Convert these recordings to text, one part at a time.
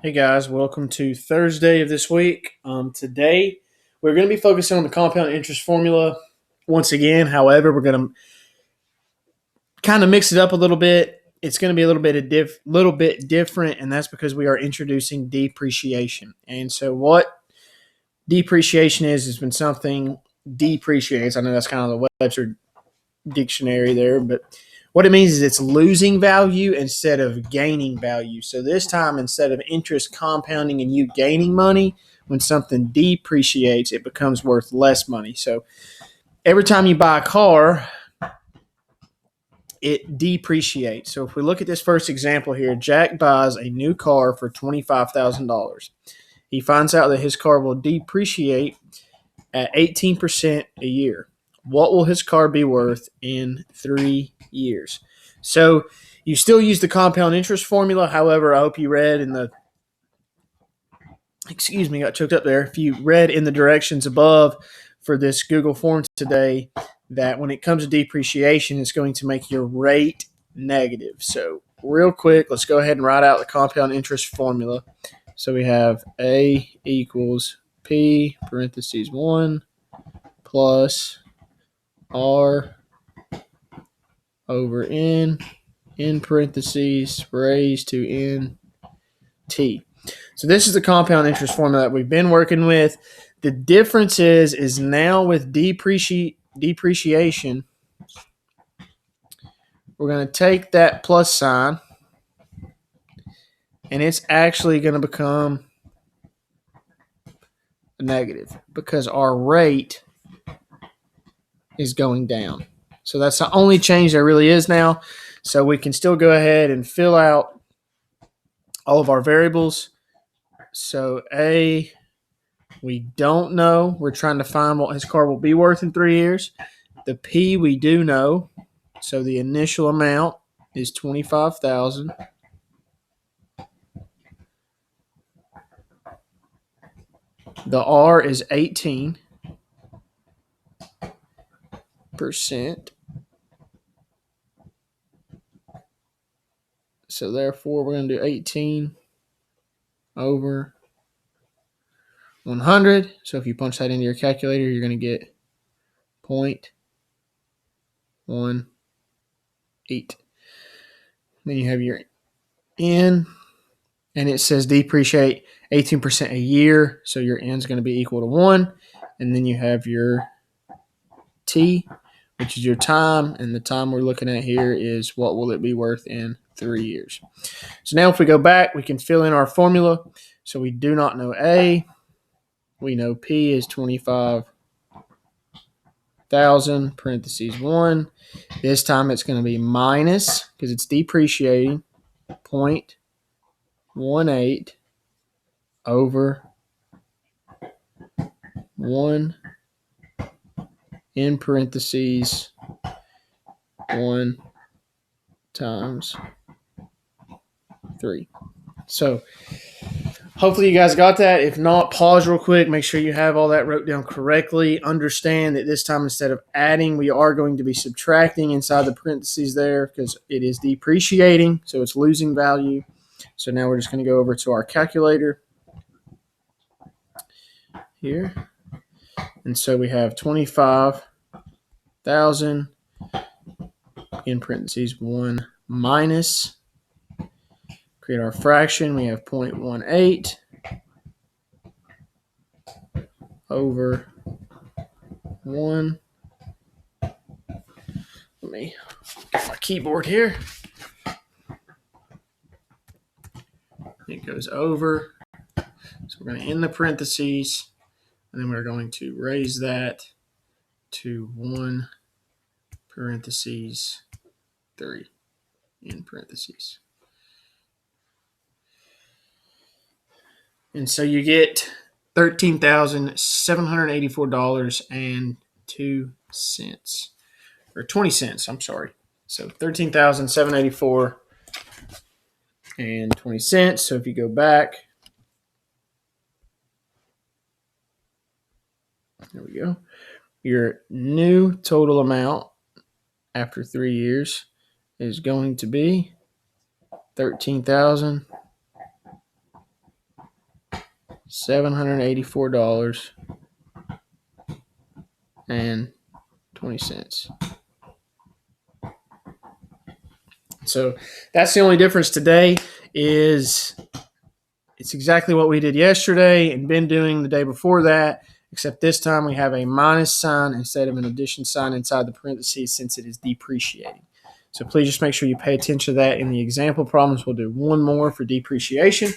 Hey guys, welcome to Thursday of this week. Today we're going to be focusing on the compound interest formula once again. However, we're going to kind of mix it up a little bit. It's going to be a little bit different, and that's because we are introducing depreciation. And so, what depreciation is when something depreciates. I know that's kind of the Webster dictionary there, but what it means is it's losing value instead of gaining value. So this time, instead of interest compounding and you gaining money, when something depreciates, it becomes worth less money. So every time you buy a car, it depreciates. So if we look at this first example here, Jack buys a new car for $25,000. He finds out that his car will depreciate at 18% a year. What will his car be worth in 3 years? So you still use the compound interest formula. However, I hope you read in the got choked up there. If you read in the directions above for this Google form today, that when it comes to depreciation, it's going to make your rate negative. So real quick, let's go ahead and write out the compound interest formula. So we have A equals P parentheses 1 plus R over N in parentheses raised to N T. So this is the compound interest formula that we've been working with. The difference is now with depreciation, we're going to take that plus sign, and it's actually going to become a negative because our rate is going down. So that's the only change there really is now. So we can still go ahead and fill out all of our variables. So A, we don't know. We're trying to find what his car will be worth in 3 years. The P we do know. So the initial amount is $25,000. The R is 18%. So therefore we're going to do 18 over 100. So if you punch that into your calculator, you're going to get 0.18. Then you have your N, and it says depreciate 18% a year. So your N is going to be equal to 1. And then you have your T, which is your time. And the time we're looking at here is what will it be worth in 3 years. So now if we go back, we can fill in our formula. So we do not know A. We know P is 25,000 parentheses 1. This time it's going to be minus, because it's depreciating, 0.18 over 1 in parentheses 1 times 3. So hopefully you guys got that. If not, pause real quick. Make sure you have all that wrote down correctly. Understand that this time, instead of adding, we are going to be subtracting inside the parentheses there because it is depreciating, so it's losing value. So now we're just going to go over to our calculator here. And so we have 25,000 in parentheses 1 minus. Create our fraction. We have 0.18 over 1. Let me get my keyboard here. It goes over. So we're going to end the parentheses, and then we're going to raise that to 1 parentheses 3 in parentheses. And so you get $13,784.02. Or 20 cents, I'm sorry. So $13,784.20. So if you go back, there we go. Your new total amount after 3 years is going to be $13,784. $784.20. So that's the only difference today. Is it's exactly what we did yesterday and been doing the day before that, except this time we have a minus sign instead of an addition sign inside the parentheses since it is depreciating. So please just make sure you pay attention to that in the example problems. We'll do one more for depreciation.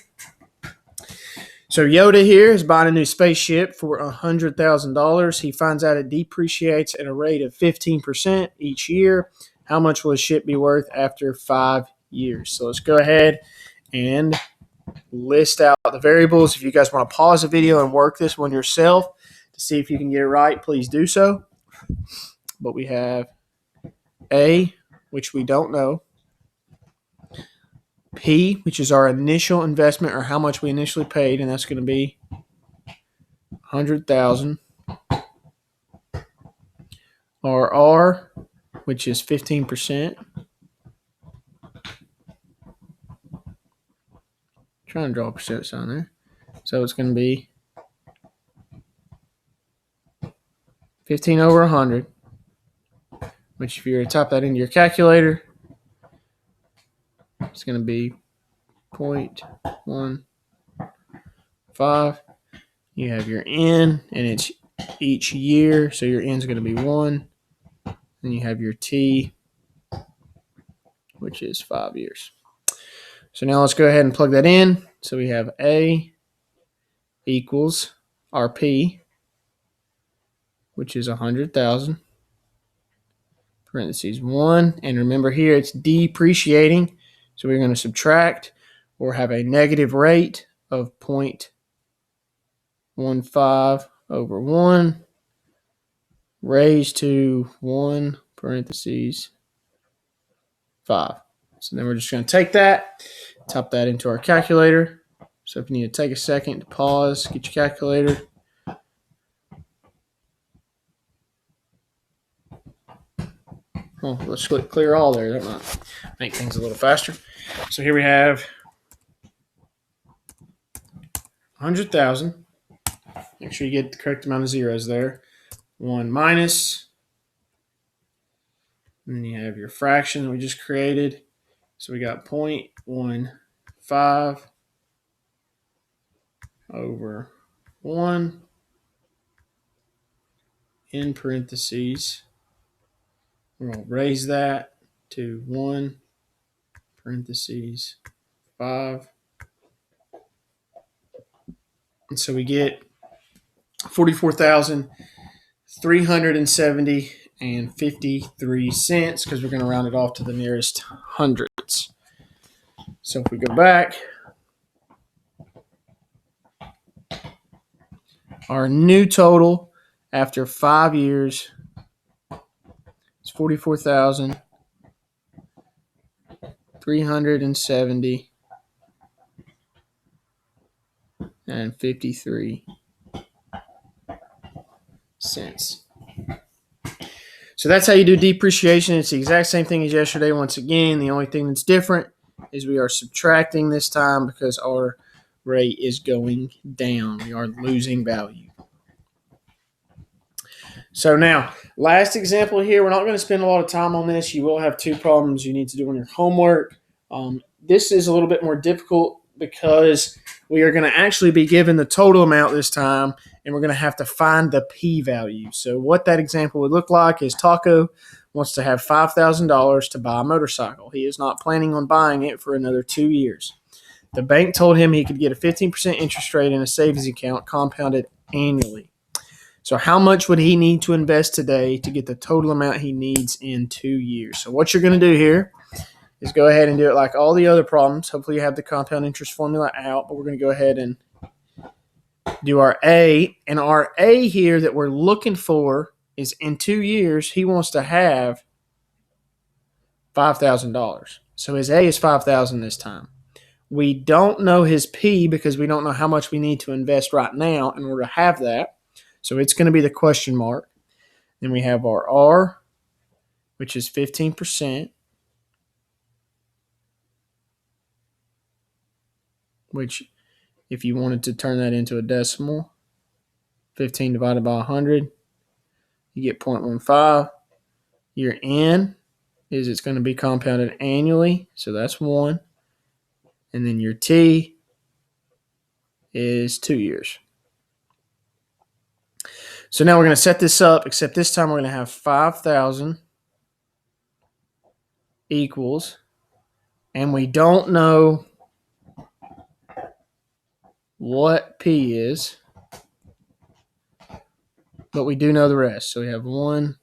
So Yoda here is buying a new spaceship for $100,000. He finds out it depreciates at a rate of 15% each year. How much will his ship be worth after 5 years? So let's go ahead and list out the variables. If you guys want to pause the video and work this one yourself to see if you can get it right, please do so. But we have A, which we don't know. P, which is our initial investment or how much we initially paid, and that's going to be $100,000. Our R, which is 15%. Trying to draw a percent sign there. So it's going to be 15 over 100, which if you were to type that into your calculator, it's going to be 0.15. You have your N, and it's each year, so your N is going to be 1. Then you have your T, which is 5 years. So now let's go ahead and plug that in. So we have A equals our P, which is 100,000, parentheses 1. And remember here, it's depreciating. So we're going to subtract or have a negative rate of 0.15 over 1 raised to 1, parentheses 5. So then we're just going to take that, type that into our calculator. So if you need to take a second to pause, get your calculator. Oh, let's click clear all there. That might make things a little faster. So here we have 100,000. Make sure you get the correct amount of zeros there. 1 minus. And then you have your fraction that we just created. So we got 0.15 over 1 in parentheses. We're going to raise that to 1 parentheses 5. And so we get 44,370 and 53 cents because we're going to round it off to the nearest hundreds. So if we go back, our new total after 5 years is 44,370 and 53 cents. So that's how you do depreciation. It's the exact same thing as yesterday. Once again, the only thing that's different is we are subtracting this time because our rate is going down. We are losing value. So now, last example here. We're not going to spend a lot of time on this. You will have 2 problems you need to do on your homework. This is a little bit more difficult because we are going to actually be given the total amount this time, and we're going to have to find the p-value. So what that example would look like is Taco wants to have $5,000 to buy a motorcycle. He is not planning on buying it for another 2 years. The bank told him he could get a 15% interest rate in a savings account compounded annually. So how much would he need to invest today to get the total amount he needs in 2 years? So what you're going to do here is go ahead and do it like all the other problems. Hopefully you have the compound interest formula out, but we're going to go ahead and do our A. And our A here that we're looking for is in 2 years, he wants to have $5,000. So his A is $5,000 this time. We don't know his P because we don't know how much we need to invest right now in order to have that. So it's going to be the question mark. Then we have our R, which is 15%, which If you wanted to turn that into a decimal, 15 divided by 100, you get 0.15. Your N is it's going to be compounded annually, so that's 1. And then your T is 2 years. So now we're going to set this up, except this time we're going to have 5,000 equals, and we don't know what P is, but we do know the rest. So we have 1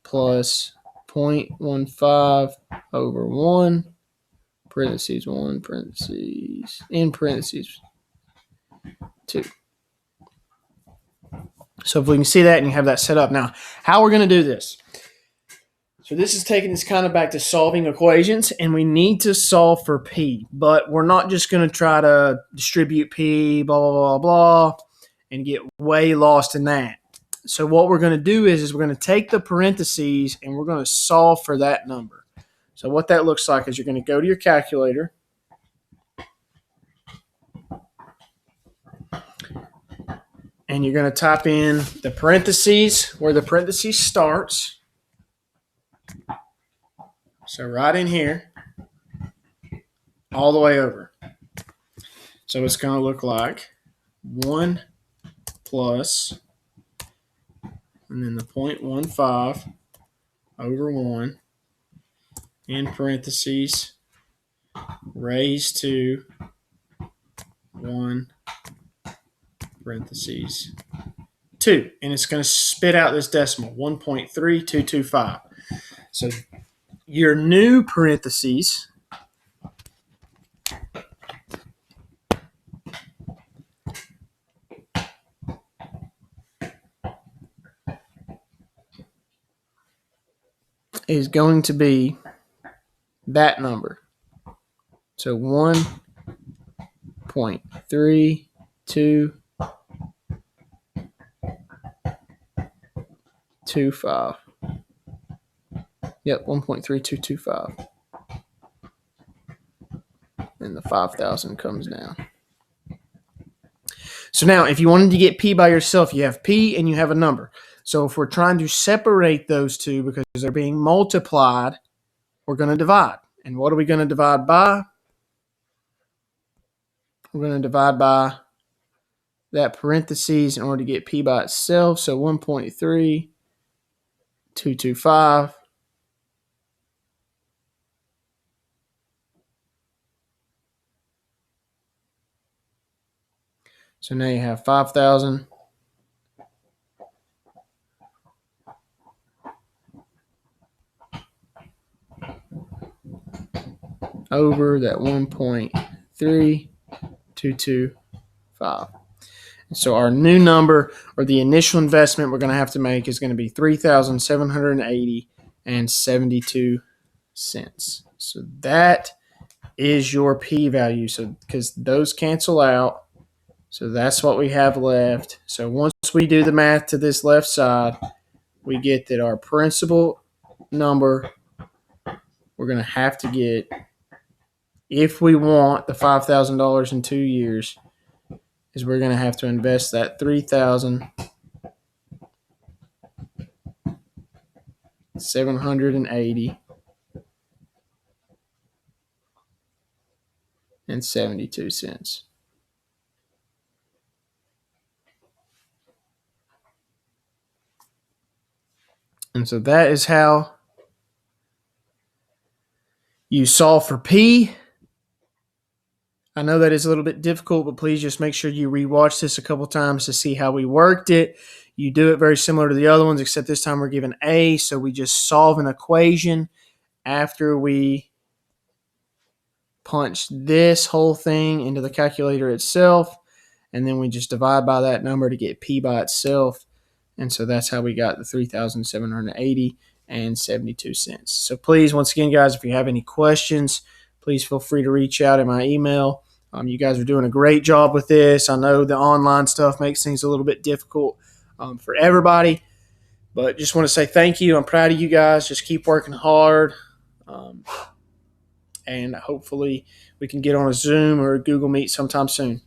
plus 0.15 over 1, parentheses 1, parentheses, in parentheses 2. So if we can see that and you have that set up. Now, how we're going to do this. So this is taking us kind of back to solving equations, and we need to solve for P. But we're not just going to try to distribute P, blah, blah, blah, blah, and get way lost in that. So what we're going to do is we're going to take the parentheses and we're going to solve for that number. So what that looks like is you're going to go to your calculator. And you're going to type in the parentheses where the parentheses starts. So right in here, all the way over. So it's going to look like 1 plus, and then the 0.15 over 1, in parentheses, raised to 1, parentheses, 2. And it's going to spit out this decimal, 1.3225. So your new parentheses is going to be that number. So 1.3225. Yep, 1.3225. And the 5,000 comes down. So now, if you wanted to get P by yourself, you have P and you have a number. So if we're trying to separate those two because they're being multiplied, we're going to divide. And what are we going to divide by? We're going to divide by that parentheses in order to get P by itself. So 1.3225. So now you have 5,000 over that 1.3225. So our new number, or the initial investment we're going to have to make, is going to be $3,780.72. So that is your P value. So because those cancel out, so that's what we have left. So once we do the math to this left side, we get that our principal number we're going to have to get, if we want the $5,000 in 2 years, is we're going to have to invest that $3,780.72. And so that is how you solve for P. I know that is a little bit difficult, but please just make sure you rewatch this a couple times to see how we worked it. You do it very similar to the other ones, except this time we're given A, so we just solve an equation after we punch this whole thing into the calculator itself, and then we just divide by that number to get P by itself. And so that's how we got the $3,780.72. So please, once again, guys, if you have any questions, please feel free to reach out at my email. You guys are doing a great job with this. I know the online stuff makes things a little bit difficult for everybody, but just want to say thank you. I'm proud of you guys. Just keep working hard. And hopefully we can get on a Zoom or a Google Meet sometime soon.